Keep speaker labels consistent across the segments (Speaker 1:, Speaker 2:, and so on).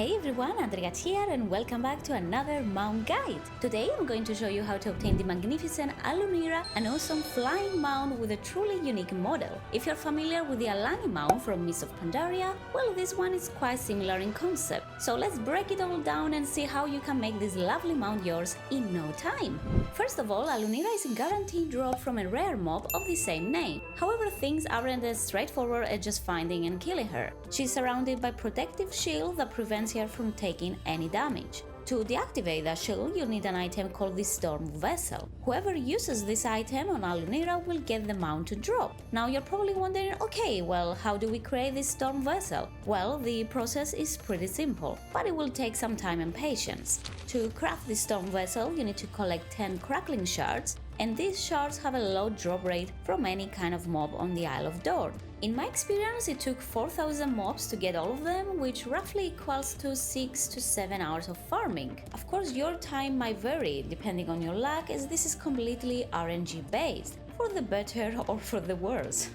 Speaker 1: Hey everyone, Andrea here and welcome back to another mount guide. Today I'm going to show you how to obtain the magnificent Alunira, an awesome flying mount with a truly unique model. If you're familiar with the Alani mount from Mists of Pandaria, well, this one is quite similar in concept. So let's break it all down and see how you can make this lovely mount yours in no time. First of all, Alunira is a guaranteed drop from a rare mob of the same name. However, things aren't as straightforward as just finding and killing her. She's surrounded by protective shield that prevents her from taking any damage. To deactivate that shield, you'll need an item called the Storm Vessel. Whoever uses this item on Alunira will get the mount to drop. Now you're probably wondering, okay, well, how do we create this Storm Vessel? Well, the process is pretty simple, but it will take some time and patience. To craft the Storm Vessel, you need to collect 10 Crackling Shards, and these shards have a low drop rate from any kind of mob on the Isle of Dorn. In my experience, it took 4,000 mobs to get all of them, which roughly equals to 6 to 7 hours of farming. Of course, your time might vary depending on your luck, as this is completely RNG based, for the better or for the worse.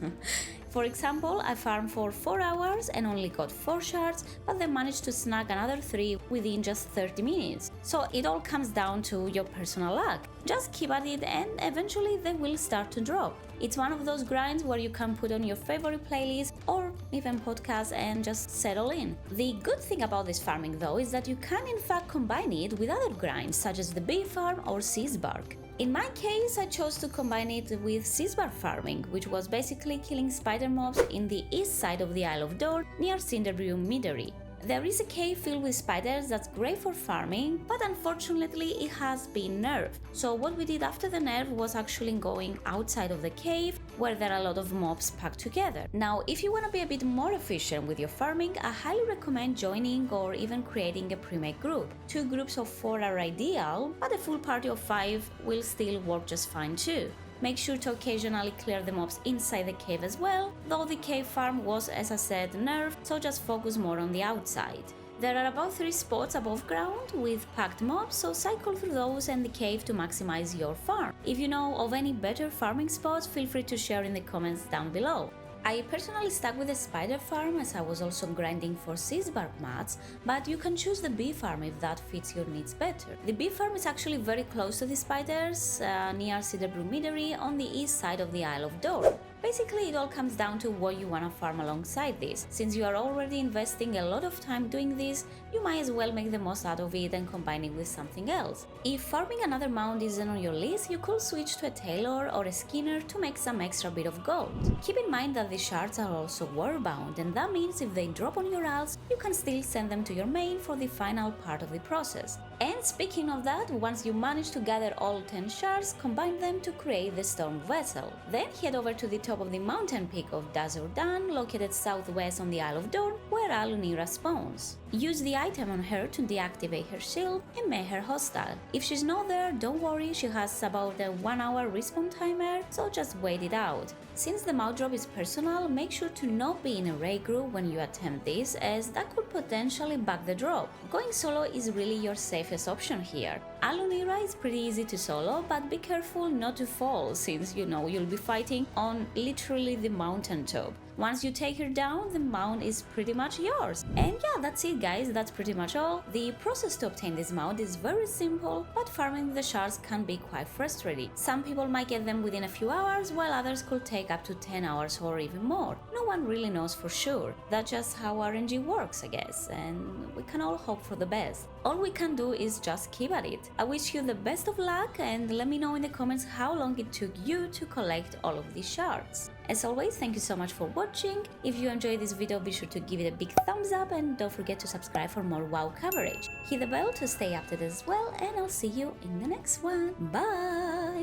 Speaker 1: For example, I farmed for 4 hours and only got 4 shards, but then managed to snag another 3 within just 30 minutes. So it all comes down to your personal luck. Just keep at it and eventually they will start to drop. It's one of those grinds where you can put on your favorite playlist or even podcast and just settle in. The good thing about this farming though is that you can in fact combine it with other grinds such as the bee farm or Seasbark. In my case, I chose to combine it with Seasbark farming, which was basically killing spider mobs in the east side of the Isle of Dorn near Cinderbrew Meadery. There is a cave filled with spiders that's great for farming, but unfortunately it has been nerfed. So what we did after the nerf was actually going outside of the cave, where there are a lot of mobs packed together. Now, if you want to be a bit more efficient with your farming, I highly recommend joining or even creating a pre-made group. 2 groups of 4 are ideal, but a full party of 5 will still work just fine too. Make sure to occasionally clear the mobs inside the cave as well, though the cave farm was, as I said, nerfed, so just focus more on the outside. There are about 3 spots above ground with packed mobs, so cycle through those and the cave to maximize your farm. If you know of any better farming spots, feel free to share in the comments down below. I personally stuck with the spider farm as I was also grinding for Seasbark mats, but you can choose the bee farm if that fits your needs better. The bee farm is actually very close to the spiders, near Cinderbrew Meadery on the east side of the Isle of Dorn. Basically, it all comes down to what you want to farm alongside this. Since you are already investing a lot of time doing this, you might as well make the most out of it and combine it with something else. If farming another mount isn't on your list, you could switch to a tailor or a skinner to make some extra bit of gold. Keep in mind that the shards are also war-bound, and that means if they drop on your alts, you can still send them to your main for the final part of the process. And speaking of that, once you manage to gather all 10 shards, combine them to create the Storm Vessel. Then head over to the top of the mountain peak of Dazurdan, located southwest on the Isle of Dorn, where Alunira spawns. Use the item on her to deactivate her shield and make her hostile. If she's not there, don't worry, she has about a 1 hour respawn timer, so just wait it out. Since the mount drop is personal, make sure to not be in a raid group when you attempt this, as that could potentially bug the drop. Going solo is really your safest option here. Alunira is pretty easy to solo, but be careful not to fall, since you'll be fighting on literally the mountain top. Once you take her down, the mount is pretty much yours. And yeah, that's it guys, that's pretty much all. The process to obtain this mount is very simple, but farming the shards can be quite frustrating. Some people might get them within a few hours, while others could take up to 10 hours or even more. No one really knows for sure. That's just how RNG works, I guess, and we can all hope for the best. All we can do is just keep at it. I wish you the best of luck, and let me know in the comments how long it took you to collect all of these shards. As always, thank you so much for watching. If you enjoyed this video, be sure to give it a big thumbs up and don't forget to subscribe for more WoW coverage. Hit the bell to stay updated as well, and I'll see you in the next one. Bye!